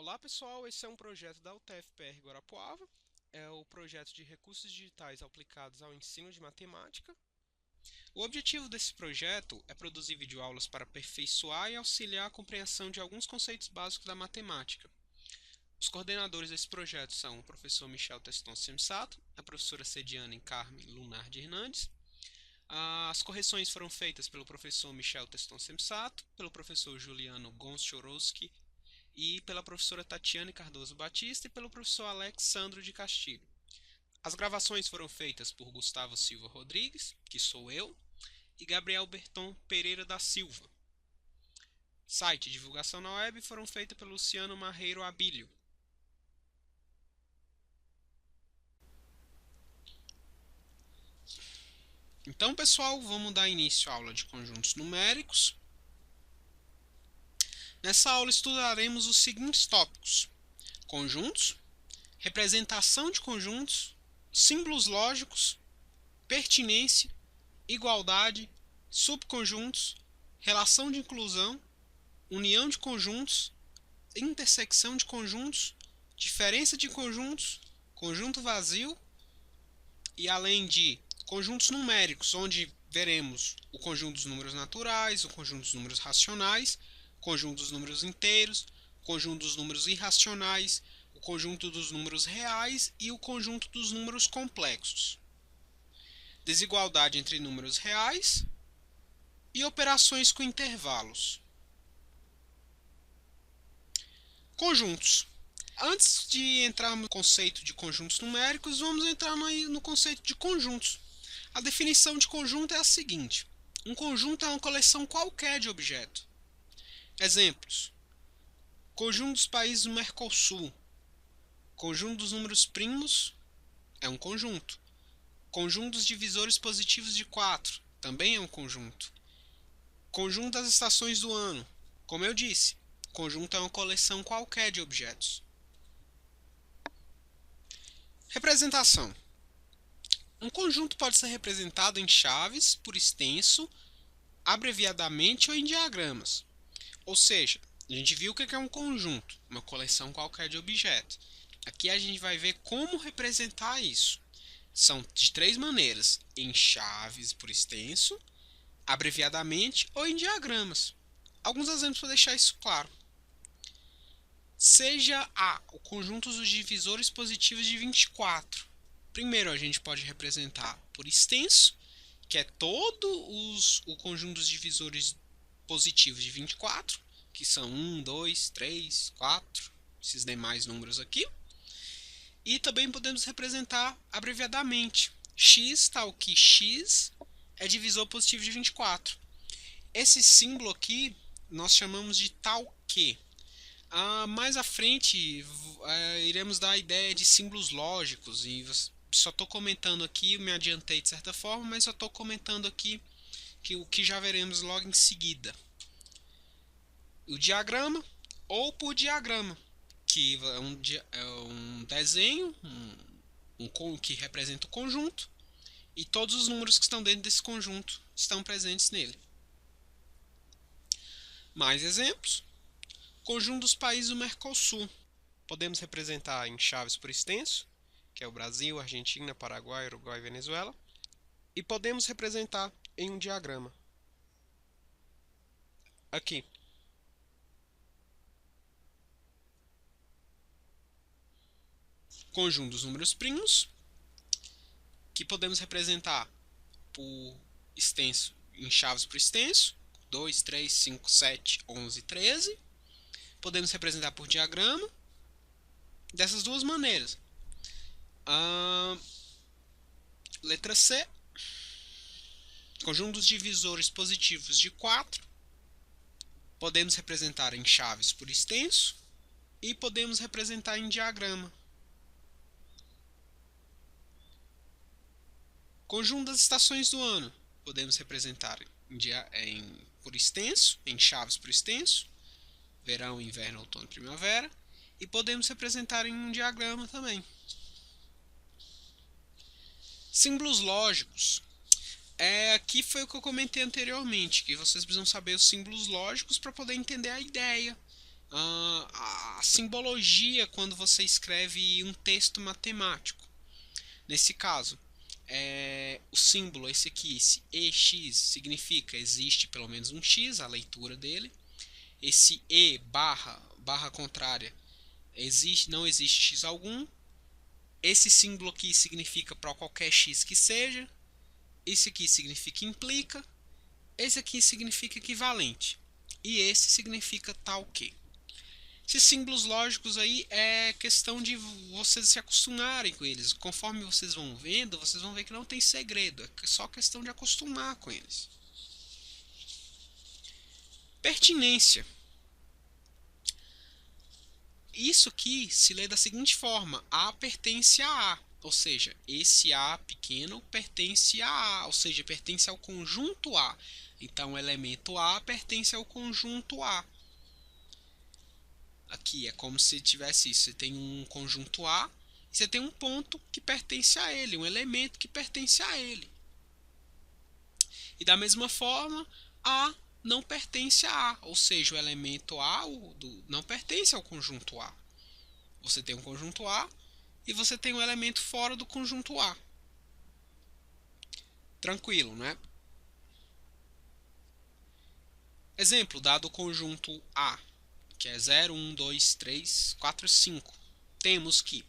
Olá pessoal, esse é um projeto da UTF-PR Guarapuava, é o projeto de recursos digitais aplicados ao ensino de matemática. O objetivo desse projeto é produzir videoaulas para aperfeiçoar e auxiliar a compreensão de alguns conceitos básicos da matemática. Os coordenadores desse projeto são o professor Michel Teston Semsato, a professora Cediane Carmen Lunardi Hernandes. As correções foram feitas pelo professor Michel Teston Semsato, pelo professor Juliano Gonchorowski e pela professora Tatiane Cardoso Batista e pelo professor Alexandro de Castilho. As gravações foram feitas por Gustavo Silva Rodrigues, que sou eu, e Gabriel Berton Pereira da Silva. Site e divulgação na web foram feitas pelo Luciano Marreiro Abílio. Então, pessoal, vamos dar início à aula de conjuntos numéricos. Nessa aula estudaremos os seguintes tópicos: conjuntos, representação de conjuntos, símbolos lógicos, pertinência, igualdade, subconjuntos, relação de inclusão, união de conjuntos, intersecção de conjuntos, diferença de conjuntos, conjunto vazio e além de conjuntos numéricos, onde veremos o conjunto dos números naturais, o conjunto dos números racionais, o conjunto dos números inteiros, o conjunto dos números irracionais, o conjunto dos números reais e o conjunto dos números complexos. Desigualdade entre números reais e operações com intervalos. Conjuntos. Antes de entrar no conceito de conjuntos numéricos, vamos entrar no conceito de conjuntos. A definição de conjunto é a seguinte: um conjunto é uma coleção qualquer de objetos. Exemplos: conjunto dos países do Mercosul, conjunto dos números primos é um conjunto. Conjunto dos divisores positivos de 4 também é um conjunto. Conjunto das estações do ano, como eu disse, conjunto é uma coleção qualquer de objetos. Representação. Um conjunto pode ser representado em chaves, por extenso, abreviadamente ou em diagramas. Ou seja, a gente viu o que é um conjunto, uma coleção qualquer de objetos. Aqui a gente vai ver como representar isso. São de três maneiras: em chaves, por extenso, abreviadamente ou em diagramas. Alguns exemplos para deixar isso claro. Seja A, o conjunto dos divisores positivos de 24. Primeiro a gente pode representar por extenso, que é todo o conjunto dos divisores positivos de 24, que são 1, 2, 3, 4, esses demais números aqui. E também podemos representar abreviadamente. X, tal que X é divisor positivo de 24. Esse símbolo aqui nós chamamos de tal que. Mais à frente iremos dar a ideia de símbolos lógicos e só estou comentando aqui, me adiantei de certa forma, mas só estou comentando aqui o que já veremos logo em seguida. O diagrama ou por diagrama, que é um desenho que representa o conjunto e todos os números que estão dentro desse conjunto estão presentes nele. Mais exemplos. Conjunto dos países do Mercosul. Podemos representar em chaves por extenso, que é o Brasil, Argentina, Paraguai, Uruguai e Venezuela. E podemos representar em um diagrama. Aqui. Conjunto dos números primos, que podemos representar por extenso em chaves por extenso, 2, 3, 5, 7, 11, 13. Podemos representar por diagrama dessas duas maneiras. Letra C. Conjunto dos divisores positivos de 4. Podemos representar em chaves por extenso e podemos representar em diagrama. Conjunto das estações do ano. Podemos representar por extenso, em chaves por extenso, verão, inverno, outono e primavera, e podemos representar em um diagrama também. Símbolos lógicos. Aqui foi o que eu comentei anteriormente, que vocês precisam saber os símbolos lógicos para poder entender a ideia a simbologia quando você escreve um texto matemático. Nesse caso, o símbolo, esse aqui, esse EX, significa existe pelo menos um X, a leitura dele. Esse E barra contrária, não existe X algum. Esse símbolo aqui significa para qualquer X que seja. Esse aqui significa implica. Esse aqui significa equivalente. E esse significa tal que. Esses símbolos lógicos aí é questão de vocês se acostumarem com eles. Conforme vocês vão vendo, vocês vão ver que não tem segredo. É só questão de acostumar com eles. Pertinência. Isso aqui se lê da seguinte forma: A pertence a A. Ou seja, esse A pequeno pertence a A. Ou seja, pertence ao conjunto A. Então, o elemento A pertence ao conjunto A. Aqui é como se tivesse isso. Você tem um conjunto A e você tem um ponto que pertence a ele, um elemento que pertence a ele. E da mesma forma, A não pertence a A, ou seja, o elemento A não pertence ao conjunto A. Você tem um conjunto A e você tem um elemento fora do conjunto A. Tranquilo, né? Exemplo, dado o conjunto A, que é 0, 1, 2, 3, 4, 5. Temos que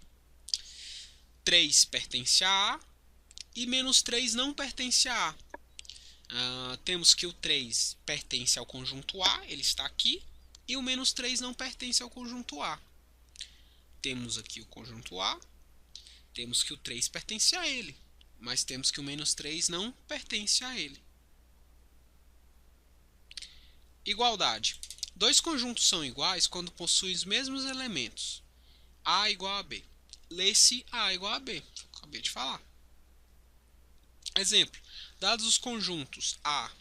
3 pertence a A e menos 3 não pertence a A. Temos que o 3 pertence ao conjunto A, ele está aqui, e o menos 3 não pertence ao conjunto A. Temos aqui o conjunto A, temos que o 3 pertence a ele, mas temos que o menos 3 não pertence a ele. Igualdade. Dois conjuntos são iguais quando possuem os mesmos elementos. A igual a B. Lê-se A igual a B. Acabei de falar. Exemplo. Dados os conjuntos A,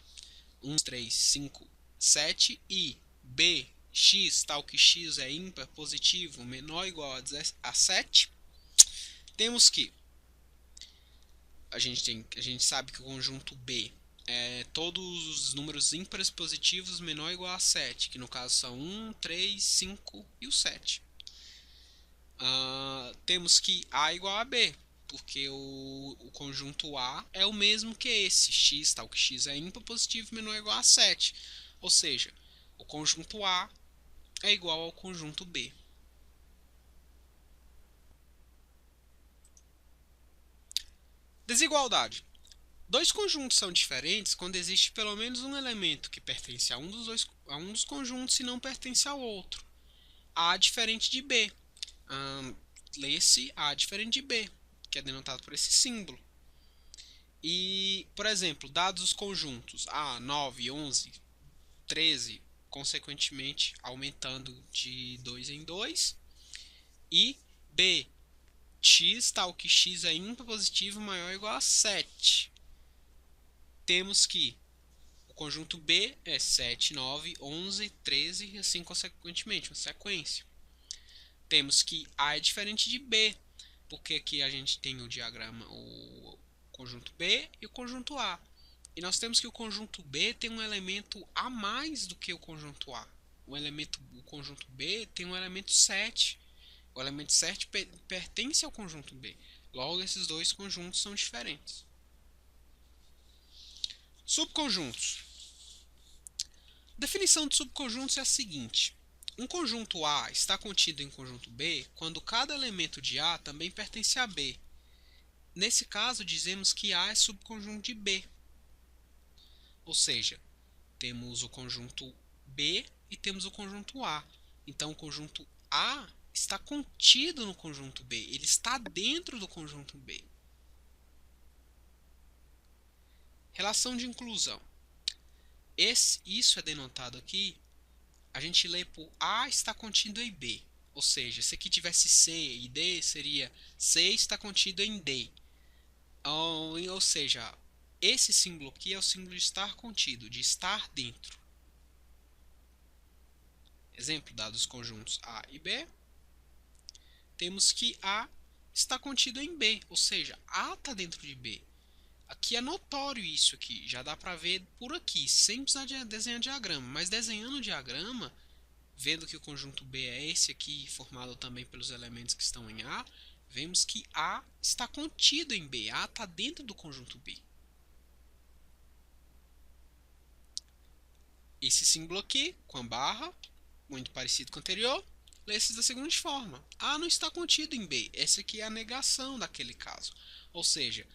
1, 3, 5, 7 e B, X, tal que X é ímpar, positivo, menor ou igual a 7, temos que a gente sabe que o conjunto B é todos os números ímpares positivos menor ou igual a 7, que no caso são 1, 3, 5 e o 7. Temos que A igual a B, porque o conjunto A é o mesmo que esse, X, tal que X é ímpar, positivo, menor ou igual a 7. Ou seja, o conjunto A é igual ao conjunto B. Desigualdade. Dois conjuntos são diferentes quando existe pelo menos um elemento que pertence a um dos conjuntos e não pertence ao outro. A diferente de B. Lê-se A diferente de B, que é denotado por esse símbolo. E, por exemplo, dados os conjuntos A, 9, 11, 13, consequentemente aumentando de 2 em 2, e B, X, tal que X é ímpar positivo maior ou igual a 7. Temos que o conjunto B é 7, 9, 11, 13 e assim consequentemente, uma sequência. Temos que A é diferente de B, porque aqui a gente tem o diagrama, o conjunto B e o conjunto A. E nós temos que o conjunto B tem um elemento a mais do que o conjunto A. O conjunto B tem um elemento 7. O elemento 7 pertence ao conjunto B. Logo, esses dois conjuntos são diferentes. Subconjuntos. A definição de subconjuntos é a seguinte. Um conjunto A está contido em conjunto B quando cada elemento de A também pertence a B. Nesse caso, dizemos que A é subconjunto de B. Ou seja, temos o conjunto B e temos o conjunto A. Então, o conjunto A está contido no conjunto B. Ele está dentro do conjunto B. Relação de inclusão. Isso é denotado aqui. A gente lê por A está contido em B. Ou seja, se aqui tivesse C e D, seria C está contido em D. Ou seja, esse símbolo aqui é o símbolo de estar contido, de estar dentro. Exemplo, dados os conjuntos A e B, temos que A está contido em B, ou seja, A está dentro de B. Aqui é notório isso aqui, já dá para ver por aqui, sem precisar de desenhar diagrama, mas desenhando o diagrama, Vendo que o conjunto B é esse aqui, formado também pelos elementos que estão em A, vemos que A está contido em B. A está dentro do conjunto B. Esse símbolo aqui, com a barra, muito parecido com o anterior, lê-se da seguinte forma: A não está contido em B. Essa aqui é a negação daquele caso. Ou seja,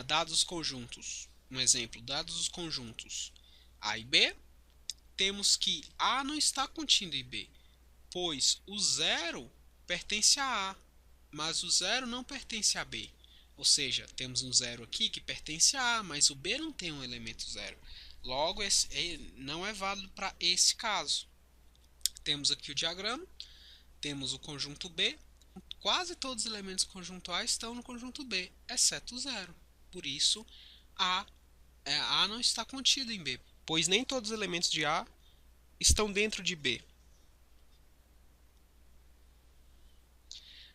dados os conjuntos, um exemplo, dados os conjuntos A e B, temos que A não está contido em B, pois o zero pertence a A, mas o zero não pertence a B. Ou seja, temos um zero aqui que pertence a A, mas o B não tem um elemento zero. Logo, esse não é válido para esse caso. Temos aqui o diagrama, temos o conjunto B. Quase todos os elementos do conjunto A estão no conjunto B, exceto o zero. Por isso, A não está contido em B, pois nem todos os elementos de A estão dentro de B.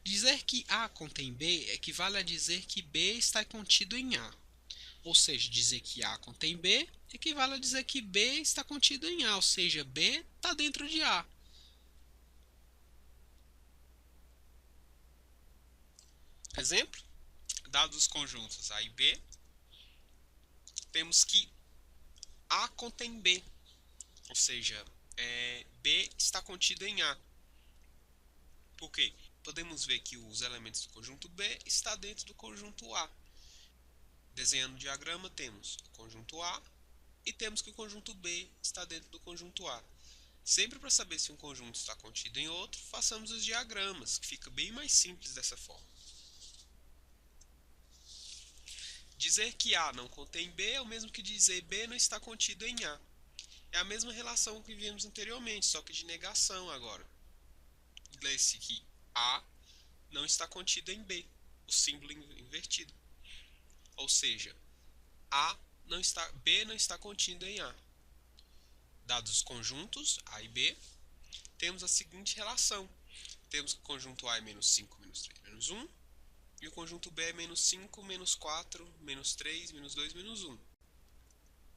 Dizer que A contém B equivale a dizer que B está contido em A. Ou seja, dizer que A contém B equivale a dizer que B está contido em A, ou seja, B está dentro de A. Exemplo, dados os conjuntos A e B, temos que A contém B, ou seja, B está contido em A. Por quê? Podemos ver que os elementos do conjunto B estão dentro do conjunto A. Desenhando o diagrama, temos o conjunto A e temos que o conjunto B está dentro do conjunto A. Sempre para saber se um conjunto está contido em outro, façamos os diagramas, que fica bem mais simples dessa forma. Dizer que A não contém B é o mesmo que dizer B não está contido em A. É a mesma relação que vimos anteriormente, só que de negação agora. Lê-se que A não está contido em B, o símbolo invertido. Ou seja, B não está contido em A. Dados os conjuntos A e B, temos a seguinte relação. Temos que o conjunto A é menos 5, menos 3, menos 1. E o conjunto B é menos 5, menos 4, menos 3, menos 2, menos 1.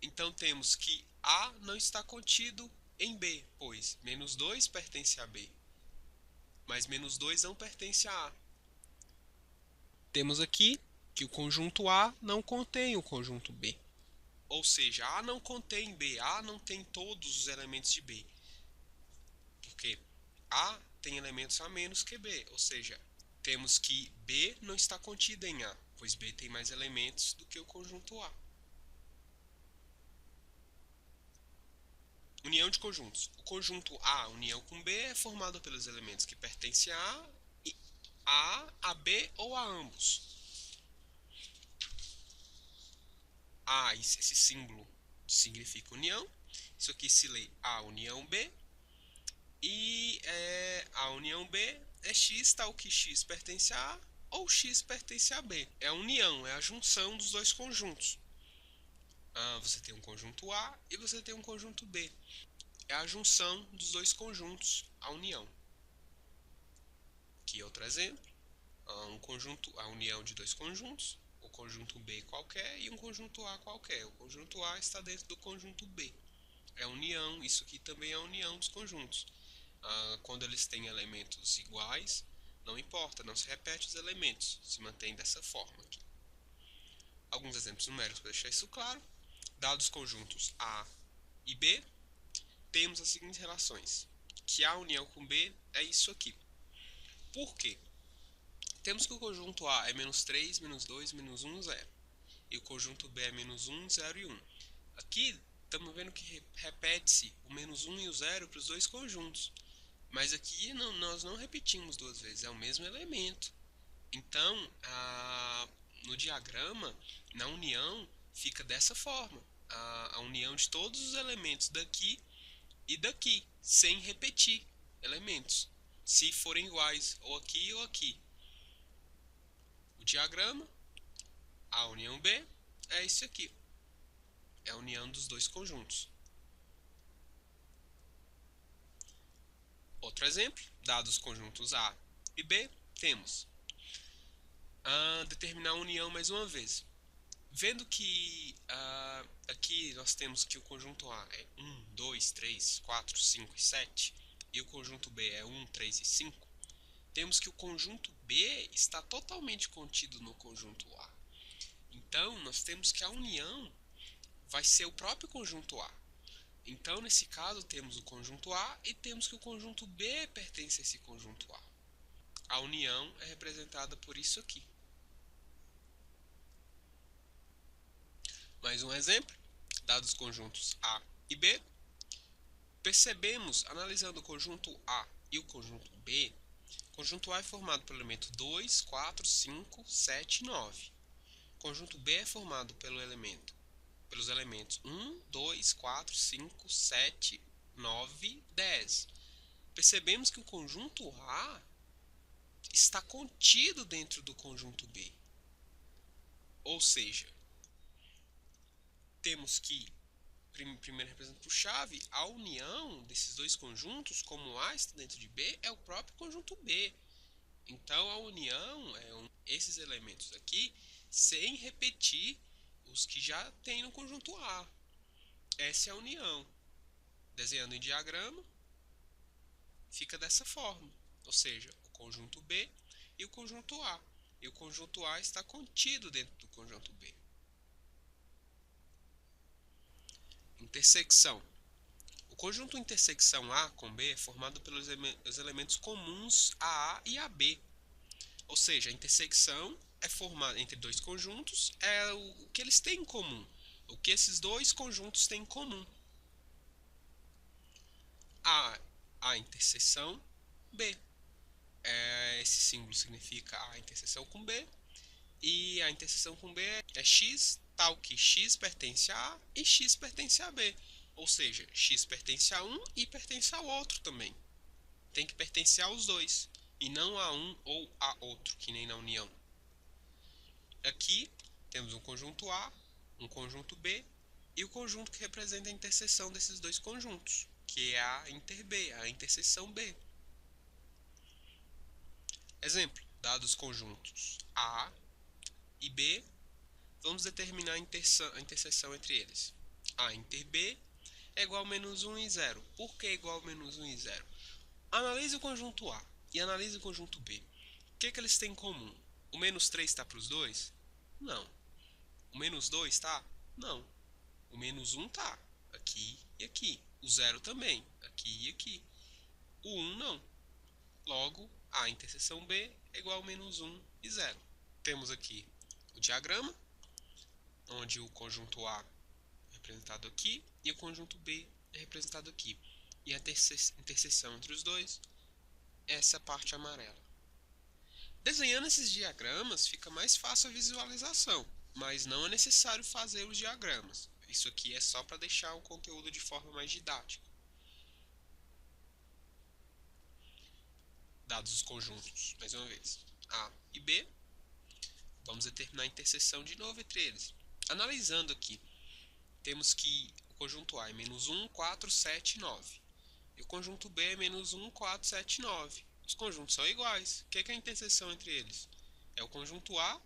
Então temos que A não está contido em B, pois menos 2 pertence a B, mas menos 2 não pertence a A. Temos aqui que o conjunto A não contém o conjunto B. Ou seja, A não contém B, A não tem todos os elementos de B. Porque A tem elementos a menos que B, ou seja, temos que B não está contido em A, pois B tem mais elementos do que o conjunto A. União de conjuntos. O conjunto A, união com B, é formado pelos elementos que pertencem a B ou a ambos. Esse símbolo significa união. Isso aqui se lê A união B. E a união B é X, tal que X pertence a A ou X pertence a B. É a união, é a junção dos dois conjuntos. Você tem um conjunto A e você tem um conjunto B. É a junção dos dois conjuntos, a união. Aqui outro exemplo. A união de dois conjuntos, o conjunto B qualquer e um conjunto A qualquer. O conjunto A está dentro do conjunto B. É a união, isso aqui também é a união dos conjuntos. Quando eles têm elementos iguais, não importa, não se repete os elementos, se mantém dessa forma aqui. Alguns exemplos numéricos para deixar isso claro. Dados os conjuntos A e B, temos as seguintes relações. Que A união com B é isso aqui. Por quê? Temos que o conjunto A é menos 3, menos 2, menos 1, 0. E o conjunto B é menos 1, 0 e 1. Aqui estamos vendo que repete-se o menos 1 e o 0 para os dois conjuntos. Mas aqui nós não repetimos duas vezes, é o mesmo elemento. Então, no diagrama, na união, fica dessa forma. A união de todos os elementos daqui e daqui, sem repetir elementos, se forem iguais, ou aqui ou aqui. O diagrama, a união B, é isso aqui. É a união dos dois conjuntos. Outro exemplo, dados os conjuntos A e B, temos determinar a união mais uma vez. Vendo que aqui nós temos que o conjunto A é 1, 2, 3, 4, 5 e 7, e o conjunto B é 1, 3 e 5, temos que o conjunto B está totalmente contido no conjunto A. Então, nós temos que a união vai ser o próprio conjunto A. Então, nesse caso, temos o conjunto A e temos que o conjunto B pertence a esse conjunto A. A união é representada por isso aqui. Mais um exemplo, dados os conjuntos A e B, percebemos, analisando o conjunto A e o conjunto B, o conjunto A é formado pelo elemento 2, 4, 5, 7 e 9. O conjunto B é formado pelos elementos 1, 2, 4, 5, 7, 9, 10. Percebemos que o conjunto A está contido dentro do conjunto B. Ou seja, temos que, primeiro representando por chave, a união desses dois conjuntos, como A está dentro de B, é o próprio conjunto B. Então, a união é esses elementos aqui, sem repetir os que já tem no conjunto A. Essa é a união. Desenhando em diagrama, fica dessa forma. Ou seja, o conjunto B e o conjunto A. E o conjunto A está contido dentro do conjunto B. Intersecção. O conjunto intersecção A com B é formado pelos elementos comuns a e a B. Ou seja, a intersecção é formada entre dois conjuntos, é o que eles têm em comum. O que esses dois conjuntos têm em comum. A interseção B. Esse símbolo significa A interseção com B. E a interseção com B é X, tal que X pertence a A e X pertence a B. Ou seja, X pertence a um e pertence ao outro também. Tem que pertencer aos dois, e não a um ou a outro, que nem na união. Aqui temos um conjunto A, um conjunto B, e o conjunto que representa a interseção desses dois conjuntos, que é a inter B, a interseção B. Exemplo, dados os conjuntos A e B, vamos determinar a interseção entre eles. A inter B é igual a menos 1 e 0. Por que igual a menos 1 e 0? Analise o conjunto A e analise o conjunto B. O que eles têm em comum? O menos 3 está para os dois? Não. O menos 2 está? Não. O menos 1 está aqui e aqui. O 0 também, aqui e aqui. O 1 não. Logo, a interseção B é igual a menos 1 e 0. Temos aqui o diagrama, onde o conjunto A é representado aqui e o conjunto B é representado aqui. E a interseção entre os dois é essa parte amarela. Desenhando esses diagramas fica mais fácil a visualização, mas não é necessário fazer os diagramas. Isso aqui é só para deixar o conteúdo de forma mais didática. Dados os conjuntos, mais uma vez, A e B, vamos determinar a interseção de novo entre eles. Analisando aqui, temos que o conjunto A é menos 1, 4, 7 e 9. E o conjunto B é menos 1, 4, 7 e 9. Os conjuntos são iguais. O que é a interseção entre eles? É o conjunto A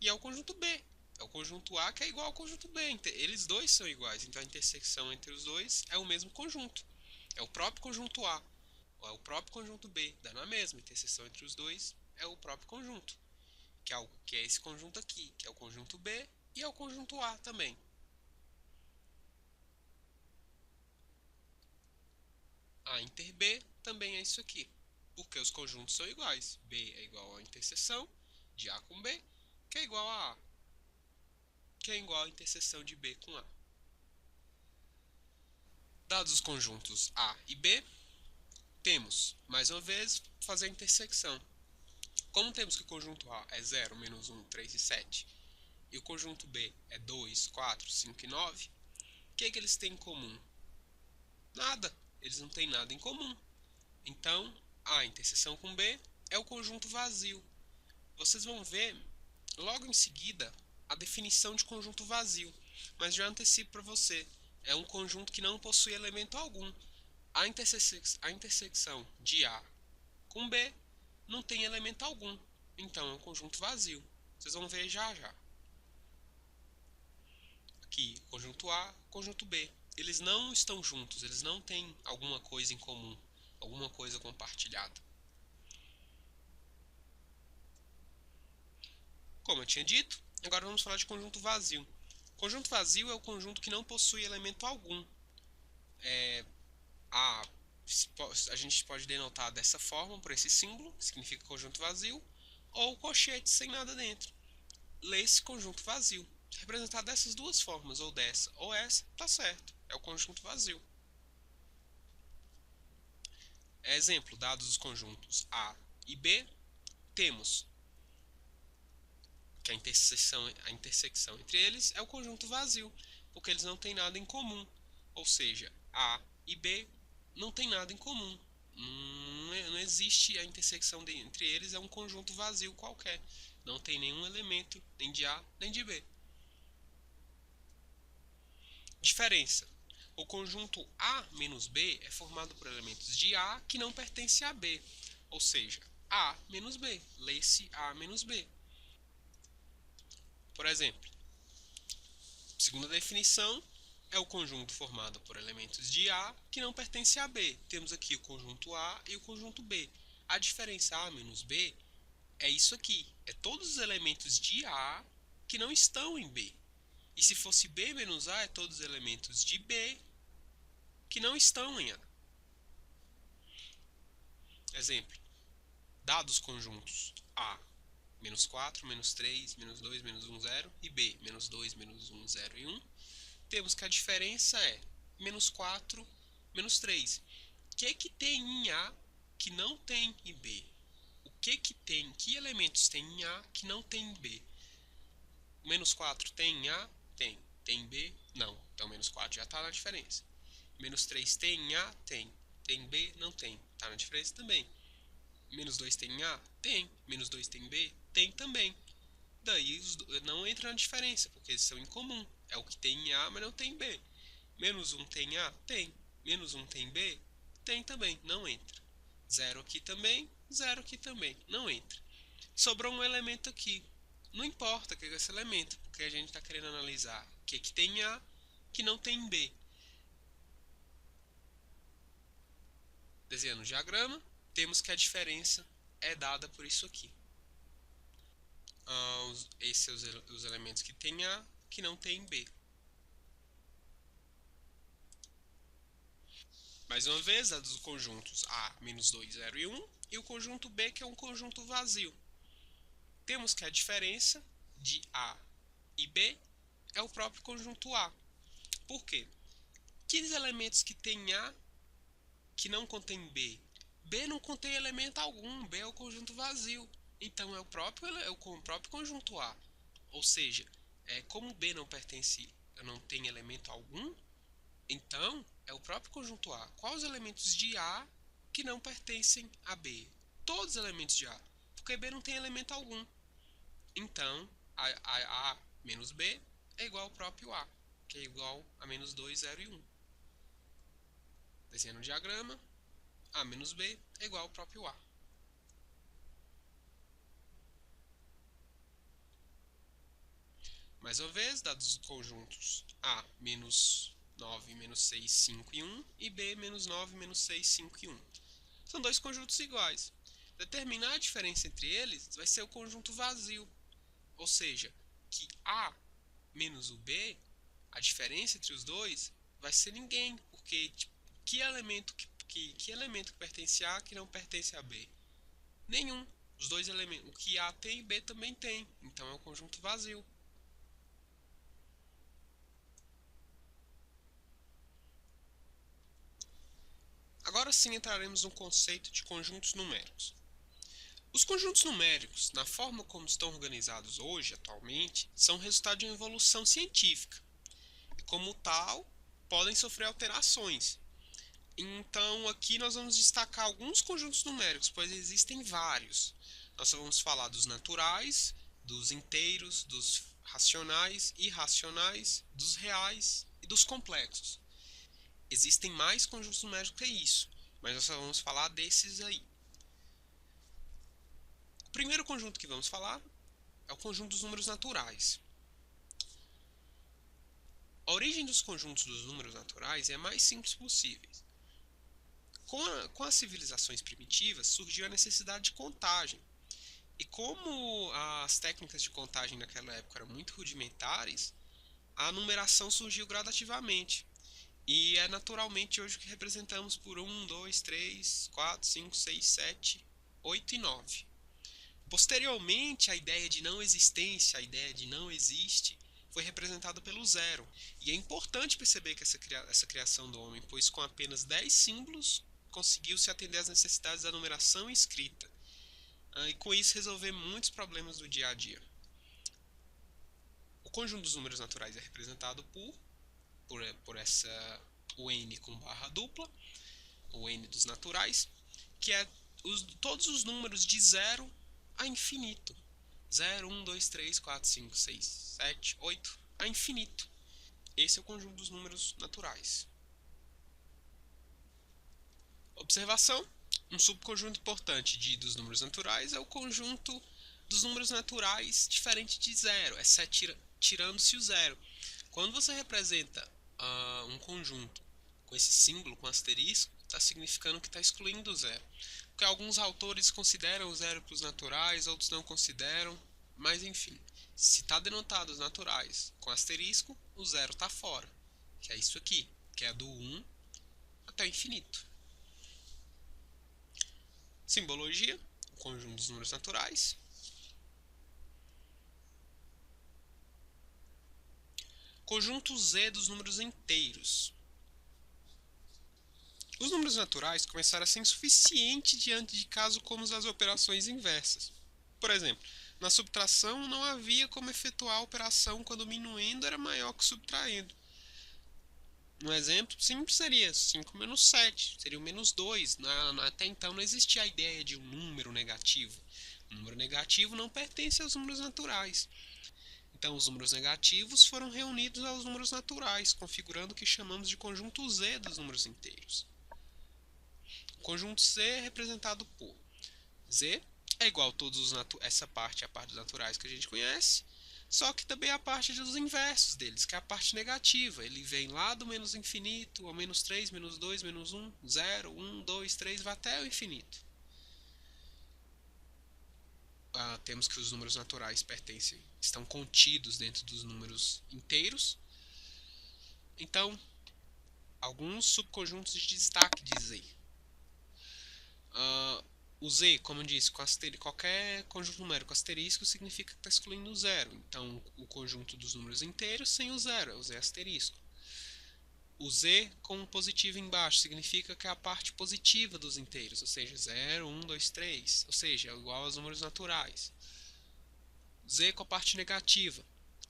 e é o conjunto B. É o conjunto A que é igual ao conjunto B. Eles dois são iguais, então a interseção entre os dois é o mesmo conjunto. É o próprio conjunto A, ou é o próprio conjunto B. Dá na mesma, a interseção entre os dois é o próprio conjunto, que é esse conjunto aqui, que é o conjunto B e é o conjunto A também. A inter B também é isso aqui, porque os conjuntos são iguais. B é igual à interseção de A com B, que é igual a A, que é igual à interseção de B com A. Dados os conjuntos A e B, temos, mais uma vez, fazer a intersecção. Como temos que o conjunto A é 0, menos 1, 3 e 7, e o conjunto B é 2, 4, 5 e 9, o que eles têm em comum? Nada, eles não têm nada em comum. Então, a interseção com B é o conjunto vazio. Vocês vão ver, logo em seguida, a definição de conjunto vazio, mas já antecipo para você, é um conjunto que não possui elemento algum. A intersecção de A com B não tem elemento algum, então é um conjunto vazio. Vocês vão ver já já. Aqui, conjunto A, conjunto B. Eles não estão juntos, eles não têm alguma coisa em comum. alguma coisa compartilhada. Como eu tinha dito, agora vamos falar de conjunto vazio. Conjunto vazio é o conjunto que não possui elemento algum. A, a gente pode denotar dessa forma, por esse símbolo, que significa conjunto vazio, ou colchete sem nada dentro. Lê-se conjunto vazio. Representado dessas duas formas, ou dessa ou essa, tá certo. É o conjunto vazio. Exemplo, dados os conjuntos A e B, temos que a intersecção entre eles é o conjunto vazio, porque eles não têm nada em comum. Ou seja, A e B não têm nada em comum. Não existe a intersecção entre eles, é um conjunto vazio qualquer. Não tem nenhum elemento, nem de A nem de B. Diferença. O conjunto A menos B é formado por elementos de A que não pertencem a B. Ou seja, A menos B. Lê-se A menos B. Por exemplo, segunda definição, é o conjunto formado por elementos de A que não pertencem a B. Temos aqui o conjunto A e o conjunto B. A diferença A menos B é isso aqui. É todos os elementos de A que não estão em B. E se fosse B menos A, é todos os elementos de B que não estão em A. Exemplo, dados conjuntos A, menos 4, menos 3, menos 2, menos 1, 0 e B, menos 2, menos 1, 0 e 1, temos que a diferença é menos 4, menos 3. O que tem em A que não tem em B? Que elementos tem em A que não tem em B? Menos 4 tem em A? Tem. Tem em B? Não. Então menos 4 já está na diferença. Menos 3 tem em A? Tem. Tem em B? Não tem. Está na diferença também. Menos 2 tem em A? Tem. Menos 2 tem em B? Tem também. Daí não entra na diferença, porque eles são em comum. É o que tem em A, mas não tem em B. Menos 1 tem A? Tem. Menos 1 tem B? Tem também. Não entra. 0 aqui também, 0 aqui também. Não entra. Sobrou um elemento aqui. Não importa o que é esse elemento, porque a gente está querendo analisar o que tem em A que não tem em B. Desenhando o diagrama, temos que a diferença é dada por isso aqui. Esses são os elementos que tem A que não tem em B. Mais uma vez, dados os conjuntos A, menos 2, 0 e 1, e o conjunto B, que é um conjunto vazio. Temos que a diferença de A e B é o próprio conjunto A. Por quê? Que elementos que tem A que não contém B? B não contém elemento algum, B é o conjunto vazio. Então é o próprio conjunto A. Ou seja, como B não pertence, não tem elemento algum, então é o próprio conjunto A. Quais os elementos de A que não pertencem a B? Todos os elementos de A, porque B não tem elemento algum. Então a menos B é igual ao próprio A, que é igual a menos 2, 0 e 1. Desenhando o diagrama, A menos B é igual ao próprio A. Mais uma vez, dados os conjuntos A menos 9, menos 6, 5 e 1 e B menos 9, menos 6, 5 e 1. São dois conjuntos iguais. Determinar a diferença entre eles vai ser o conjunto vazio. Ou seja, que A menos o B, a diferença entre os dois, vai ser ninguém. Porque que elemento que pertence a A que não pertence a B? Nenhum. Os dois elementos, o que A tem, B também tem. Então é um conjunto vazio. Agora sim entraremos no conceito de conjuntos numéricos. Os conjuntos numéricos, na forma como estão organizados hoje, atualmente, são resultado de uma evolução científica. E como tal, podem sofrer alterações. Então aqui nós vamos destacar alguns conjuntos numéricos, pois existem vários. Nós vamos falar dos naturais, dos inteiros, dos racionais, irracionais, dos reais e dos complexos. Existem mais conjuntos numéricos que isso, mas nós só vamos falar desses aí. O primeiro conjunto que vamos falar é o conjunto dos números naturais. A origem dos conjuntos dos números naturais é a mais simples possível. Com as civilizações primitivas surgiu a necessidade de contagem. E como as técnicas de contagem naquela época eram muito rudimentares, a numeração surgiu gradativamente. E é naturalmente hoje que representamos por 1, 2, 3, 4, 5, 6, 7, 8 e 9. Posteriormente, a ideia de não existência, a ideia de não existe, foi representada pelo zero. E é importante perceber que essa criação do homem, pois com apenas 10 símbolos, conseguiu-se atender às necessidades da numeração e escrita. E com isso resolver muitos problemas do dia a dia. O conjunto dos números naturais é representado por essa o n com barra dupla, o n dos naturais, que é todos os números de 0 a infinito. 0, 1, 2, 3, 4, 5, 6, 7, 8, a infinito. Esse é o conjunto dos números naturais. Observação: um subconjunto importante dos números naturais é o conjunto dos números naturais diferente de zero, exceto tirando-se o zero. Quando você representa um conjunto com esse símbolo, com asterisco, está significando que está excluindo o zero. Porque alguns autores consideram o zero para os naturais, outros não consideram, mas enfim, se está denotado os naturais com asterisco, o zero está fora, que é isso aqui, que é do 1 até o infinito. Simbologia: o conjunto dos números naturais. Conjunto Z dos números inteiros. Os números naturais começaram a ser insuficientes diante de casos como as operações inversas. Por exemplo, na subtração não havia como efetuar a operação quando o minuendo era maior que o subtraindo. Um exemplo simples seria 5 menos 7, seria o menos 2. Até então não existia a ideia de um número negativo. O número negativo não pertence aos números naturais. Então, os números negativos foram reunidos aos números naturais, configurando o que chamamos de conjunto Z dos números inteiros. O conjunto Z é representado por Z é igual a todos essa parte é a parte dos naturais que a gente conhece, só que também a parte dos inversos deles, que é a parte negativa. Ele vem lá do menos infinito ao menos 3, menos 2, menos 1, 0, 1, 2, 3, vai até o infinito. Temos que os números naturais estão contidos dentro dos números inteiros. Então, alguns subconjuntos de destaque de Z. O Z, como eu disse, qualquer conjunto numérico asterisco significa que está excluindo o zero. Então, o conjunto dos números inteiros sem o zero, é o Z asterisco. O Z com um positivo embaixo significa que é a parte positiva dos inteiros, ou seja, 0, 1, 2, 3, ou seja, é igual aos números naturais. Z com a parte negativa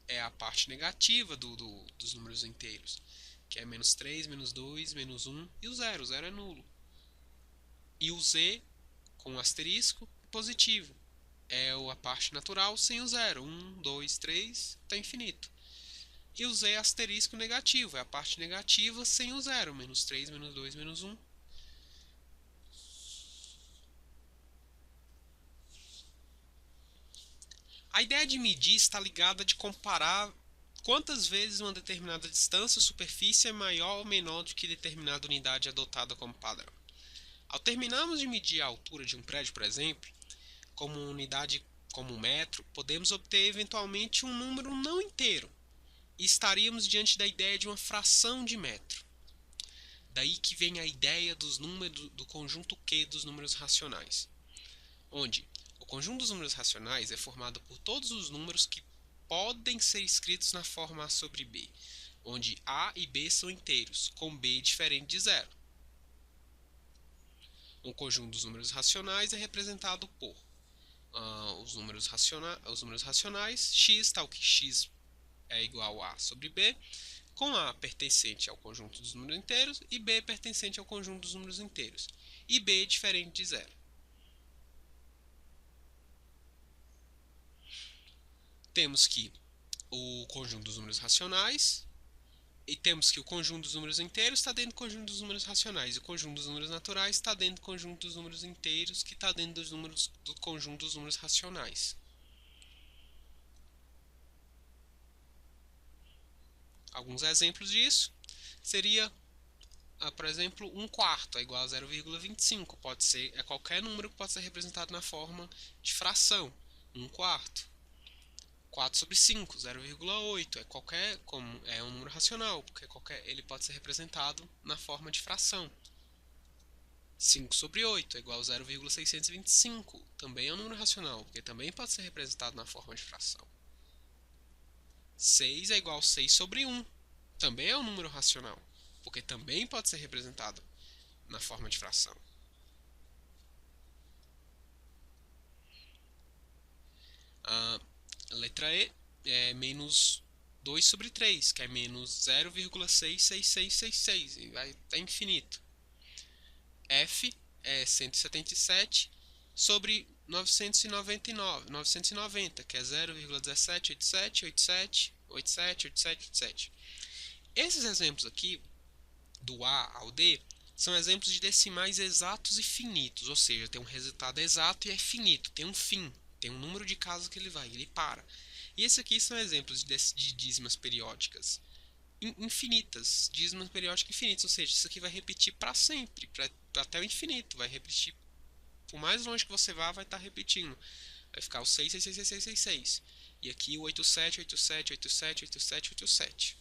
é a parte negativa dos números inteiros, que é menos 3, menos 2, menos 1 e o zero é nulo. E o Z com asterisco positivo é a parte natural sem o zero, 1, 2, 3, até infinito. E o Z asterisco negativo é a parte negativa sem o zero, menos 3, menos 2, menos 1. A ideia de medir está ligada de comparar quantas vezes uma determinada distância ou superfície é maior ou menor do que determinada unidade adotada como padrão. Ao terminarmos de medir a altura de um prédio, por exemplo, como unidade como um metro, podemos obter eventualmente um número não inteiro e estaríamos diante da ideia de uma fração de metro. Daí que vem a ideia dos números do conjunto Q dos números racionais, onde o conjunto dos números racionais é formado por todos os números que podem ser escritos na forma A sobre B, onde A e B são inteiros, com B diferente de zero. O conjunto dos números racionais é representado por os números racionais, x, tal que x é igual a A sobre B, com A pertencente ao conjunto dos números inteiros e B pertencente ao conjunto dos números inteiros, e B diferente de zero. Temos que o conjunto dos números racionais, e temos que o conjunto dos números inteiros está dentro do conjunto dos números racionais, e o conjunto dos números naturais está dentro do conjunto dos números inteiros, que está dentro do conjunto dos números racionais. Alguns exemplos disso seria por exemplo, 1/4 é igual a 0,25. Pode ser, qualquer número que pode ser representado na forma de fração. 1/4. 4/5, 0,8. É um número racional, porque ele pode ser representado na forma de fração. 5/8 é igual a 0,625. Também é um número racional, porque também pode ser representado na forma de fração. 6 é igual a 6/1. Também é um número racional, porque também pode ser representado na forma de fração. A letra E é menos 2/3, que é menos 0,66666, e vai até infinito. F é 177 sobre 990, que é 0,178787878787. Esses exemplos aqui, do A ao D, são exemplos de decimais exatos e finitos, ou seja, tem um resultado exato e é finito, tem um fim, tem um número de casas que ele para. E esses aqui são exemplos de dízimas periódicas infinitas, dízimas periódicas infinitas, ou seja, isso aqui vai repetir para sempre, até o infinito, vai repetir, por mais longe que você vá, vai estar repetindo. Vai ficar o 6666666. E aqui o 8787878787.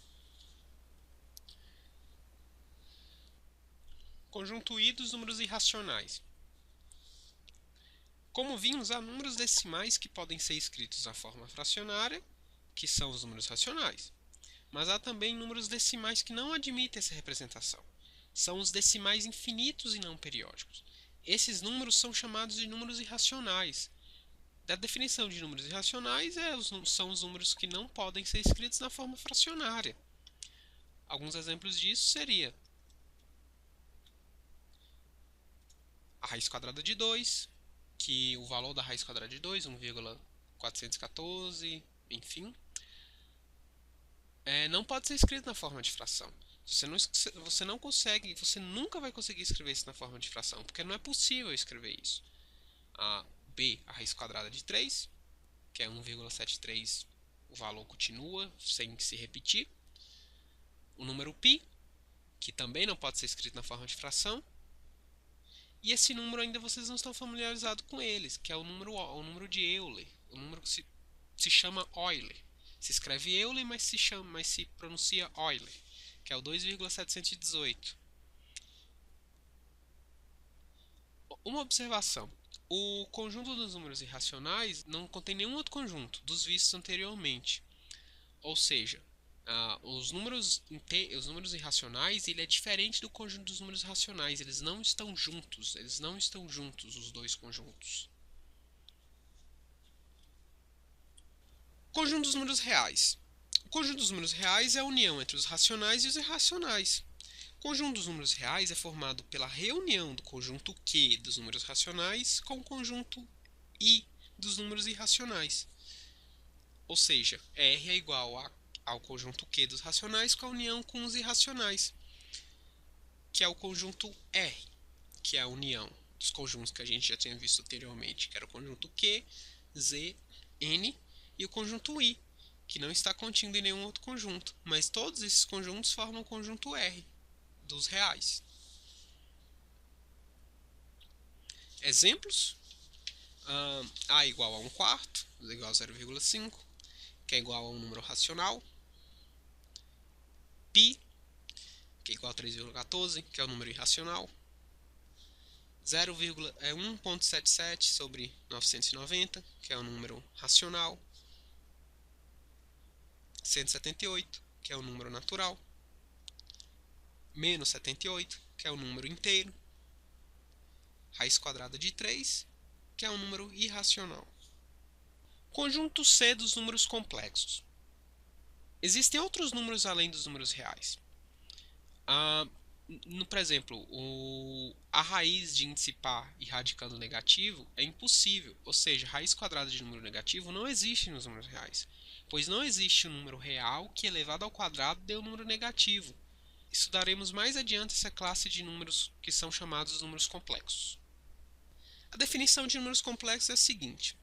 Conjunto I dos números irracionais. Como vimos, há números decimais que podem ser escritos na forma fracionária, que são os números racionais. Mas há também números decimais que não admitem essa representação. São os decimais infinitos e não periódicos. Esses números são chamados de números irracionais. A definição de números irracionais são os números que não podem ser escritos na forma fracionária. Alguns exemplos disso seria a raiz quadrada de 2, que o valor da raiz quadrada de 2, 1,414, enfim, não pode ser escrito na forma de fração. Você nunca vai conseguir escrever isso na forma de fração, porque não é possível escrever isso. B, a raiz quadrada de 3, que é 1,73, o valor continua sem se repetir. O número π, que também não pode ser escrito na forma de fração. E esse número ainda vocês não estão familiarizados com eles, que é o número de Euler, o número que se chama Euler. Se escreve Euler, mas se pronuncia Euler, que é o 2,718. Uma observação: o conjunto dos números irracionais não contém nenhum outro conjunto dos vistos anteriormente. Ou seja, os números irracionais, ele é diferente do conjunto dos números racionais. Eles não estão juntos, os dois conjuntos. Conjunto dos números reais. O conjunto dos números reais é a união entre os racionais e os irracionais. O conjunto dos números reais é formado pela reunião do conjunto Q dos números racionais com o conjunto I dos números irracionais. Ou seja, R é igual ao conjunto Q dos racionais com a união com os irracionais, que é o conjunto R, que é a união dos conjuntos que a gente já tinha visto anteriormente, que era o conjunto Q, Z, N, e o conjunto I, que não está contido em nenhum outro conjunto, mas todos esses conjuntos formam o conjunto R dos reais. Exemplos: A igual a 1/4, Z igual a 0,5, que é igual a um número racional. Π, que é igual a 3,14, que é um número irracional. 1,77 sobre 990, que é um número racional. 178, que é um número natural. Menos 78, que é um número inteiro. Raiz quadrada de 3, que é um número irracional. Conjunto C dos números complexos. Existem outros números além dos números reais. Por exemplo, a raiz de índice par e radicando negativo é impossível, ou seja, raiz quadrada de número negativo não existe nos números reais, pois não existe um número real que elevado ao quadrado dê um número negativo. Estudaremos mais adiante essa classe de números que são chamados números complexos. A definição de números complexos é a seguinte: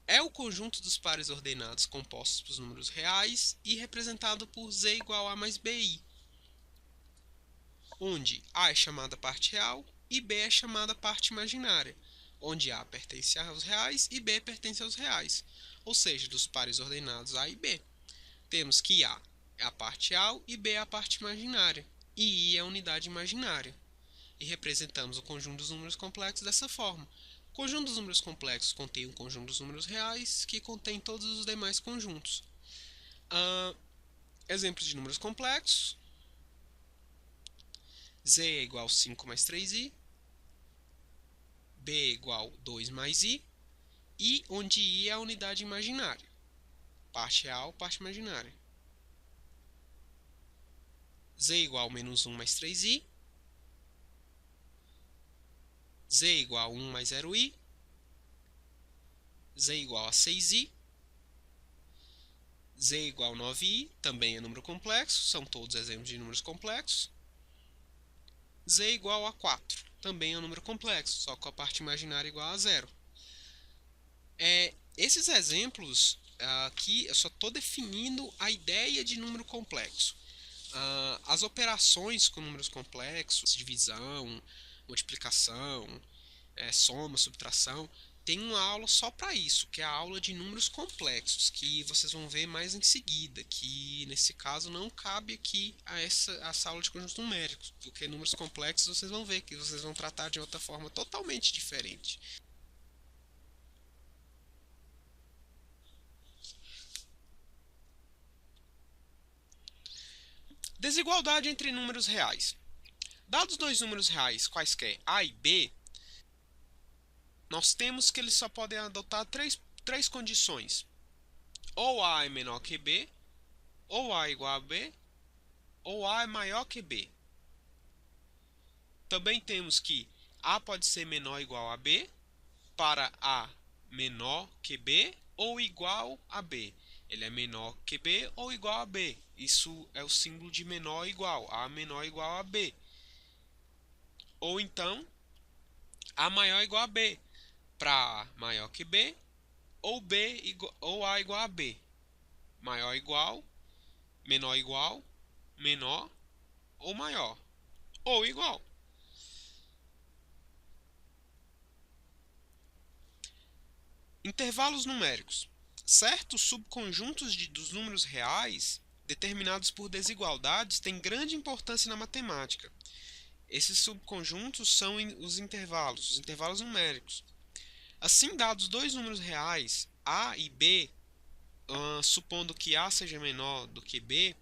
é o conjunto dos pares ordenados compostos por números reais e representado por Z igual a mais BI. onde A é chamada parte real e B é chamada parte imaginária, onde A pertence aos reais e B pertence aos reais, ou seja, dos pares ordenados A e B. Temos que A é a parte real e B é a parte imaginária, e I é a unidade imaginária. E representamos o conjunto dos números complexos dessa forma. O conjunto dos números complexos contém um conjunto dos números reais, que contém todos os demais conjuntos. Exemplos de números complexos: z é igual a 5 mais 3i, b é igual a 2 mais i, onde i é a unidade imaginária, parte real, parte imaginária. Z é igual a menos 1 mais 3i, z é igual a 1 mais 0i, z é igual a 6i, z é igual a 9i, também é número complexo, são todos exemplos de números complexos. Z é igual a 4, também é um número complexo, só com a parte imaginária igual a 0. Esses exemplos aqui, eu só estou definindo a ideia de número complexo. As operações com números complexos, divisão, multiplicação, soma, subtração, tem uma aula só para isso, que é a aula de números complexos, que vocês vão ver mais em seguida, que nesse caso não cabe aqui a essa aula de conjuntos numéricos, porque números complexos vocês vão ver que vocês vão tratar de outra forma totalmente diferente. Desigualdade entre números reais. Dados dois números reais, quaisquer A e B, nós temos que eles só podem adotar três condições. Ou A é menor que B, ou A é igual a B, ou A é maior que B. Também temos que A pode ser menor ou igual a B, para A menor que B ou igual a B. Ele é menor que B ou igual a B. Isso é o símbolo de menor ou igual. A menor ou igual a B. Ou então, A maior ou igual a B. Para A maior que B, ou B ou A igual a B. Maior ou igual, menor ou igual, menor ou maior. Ou igual. Intervalos numéricos. Certos subconjuntos dos números reais, determinados por desigualdades, têm grande importância na matemática. Esses subconjuntos são os intervalos numéricos. Assim, dados dois números reais, A e B, supondo que A seja menor do que B,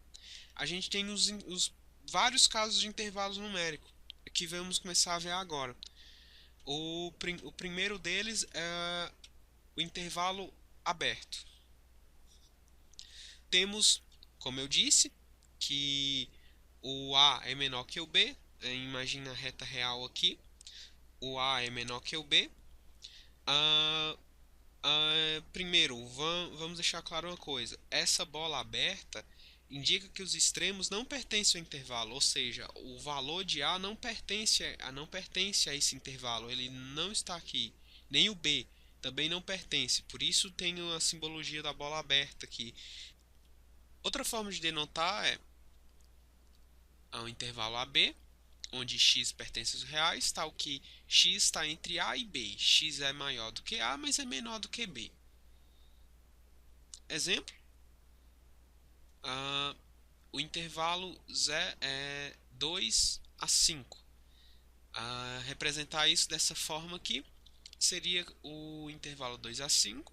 a gente tem os vários casos de intervalos numéricos, que vamos começar a ver agora. O primeiro deles é o intervalo aberto. Temos, como eu disse, que o A é menor que o B. Imagina a reta real aqui. O A é menor que o B. Primeiro, vamos deixar claro uma coisa. Essa bola aberta indica que os extremos não pertencem ao intervalo, ou seja, o valor de A não pertence a esse intervalo. Ele não está aqui. Nem o B também não pertence. Por isso tem a simbologia da bola aberta aqui. Outra forma de denotar é o intervalo AB, onde x pertence aos reais, tal que x está entre A e B. X é maior do que A, mas é menor do que B. Exemplo: o intervalo 2 a 5. Representar isso dessa forma aqui seria o intervalo 2 a 5,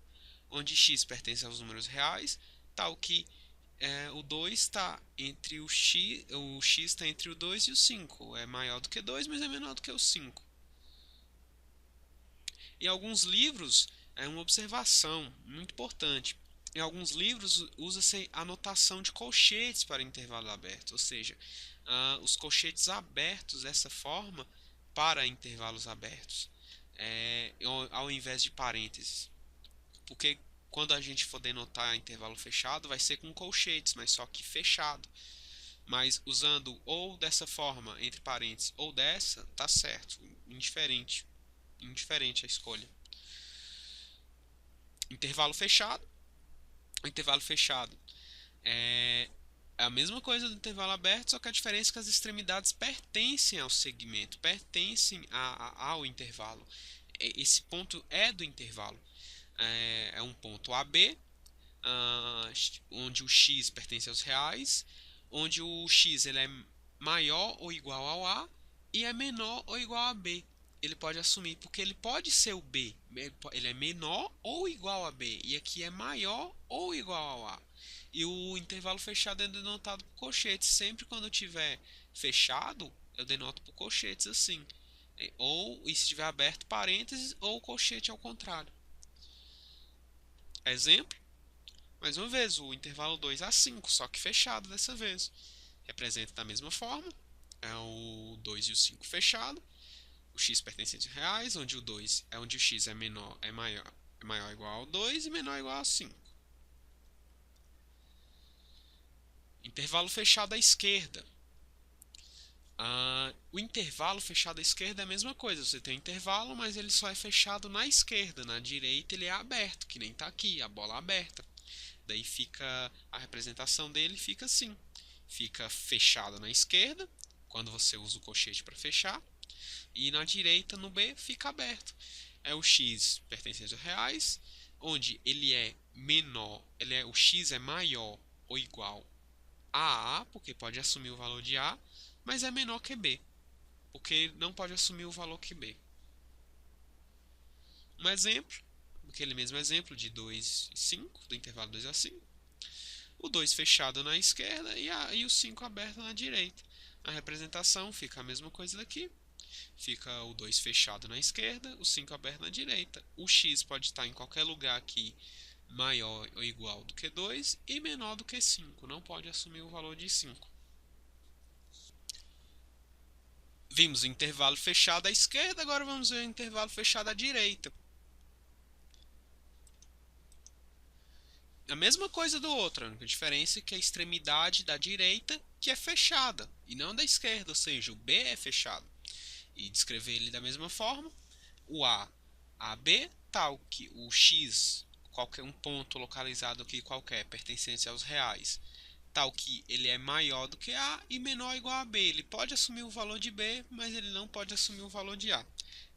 onde x pertence aos números reais, tal que o 2 está entre o x está entre o 2 e o 5. É maior do que 2, mas é menor do que o 5. Em alguns livros, é uma observação muito importante. Em alguns livros, usa-se a notação de colchetes para intervalo aberto, ou seja, os colchetes abertos dessa forma para intervalos abertos, ao invés de parênteses. Porque quando a gente for denotar intervalo fechado, vai ser com colchetes, mas só que fechado. Mas usando ou dessa forma, entre parênteses, ou dessa, tá certo. Indiferente a escolha. Intervalo fechado. O intervalo fechado É a mesma coisa do intervalo aberto, só que a diferença é que as extremidades pertencem ao segmento, pertencem ao intervalo. Esse ponto é do intervalo. É um ponto AB, onde o x pertence aos reais, onde o x ele é maior ou igual ao A e é menor ou igual a B. Ele pode assumir, porque ele pode ser o B, ele é menor ou igual a B, e aqui é maior ou igual ao A. E o intervalo fechado é denotado por colchetes. Sempre quando tiver fechado, eu denoto por colchetes assim. Ou, e se estiver aberto, parênteses, ou colchete ao contrário. Exemplo, mais uma vez, o intervalo 2 a 5, só que fechado dessa vez. Representa da mesma forma, é o 2 e o 5 fechado. O x pertencente a reais, onde o 2 é onde o x é menor, é maior ou igual ao 2 e menor ou igual a 5. Intervalo fechado à esquerda. O intervalo fechado à esquerda é a mesma coisa. Você tem um intervalo, mas ele só é fechado na esquerda. Na direita ele é aberto, que nem está aqui, a bola aberta. Daí fica a representação dele fica assim. Fica fechado na esquerda, quando você usa o colchete para fechar. E na direita, no B, fica aberto. É o x pertencente a reais, onde ele é menor, o x é maior ou igual a, porque pode assumir o valor de A, mas é menor que B, porque não pode assumir o valor que B. Um exemplo, aquele mesmo exemplo de 2 e 5, do intervalo 2 a 5. O 2 fechado na esquerda e o 5 aberto na direita. A representação fica a mesma coisa daqui. Fica o 2 fechado na esquerda, o 5 aberto na direita. O x pode estar em qualquer lugar aqui maior ou igual do que 2 e menor do que 5. Não pode assumir o valor de 5. Vimos o intervalo fechado à esquerda, agora vamos ver o intervalo fechado à direita. A mesma coisa do outro, a única diferença é que a extremidade da direita que é fechada e não da esquerda, ou seja, o B é fechado. E descrever ele da mesma forma, o A, AB, tal que o X, qualquer um ponto localizado aqui qualquer, pertencente aos reais, tal que ele é maior do que A e menor ou igual a B. Ele pode assumir o valor de B, mas ele não pode assumir o valor de A.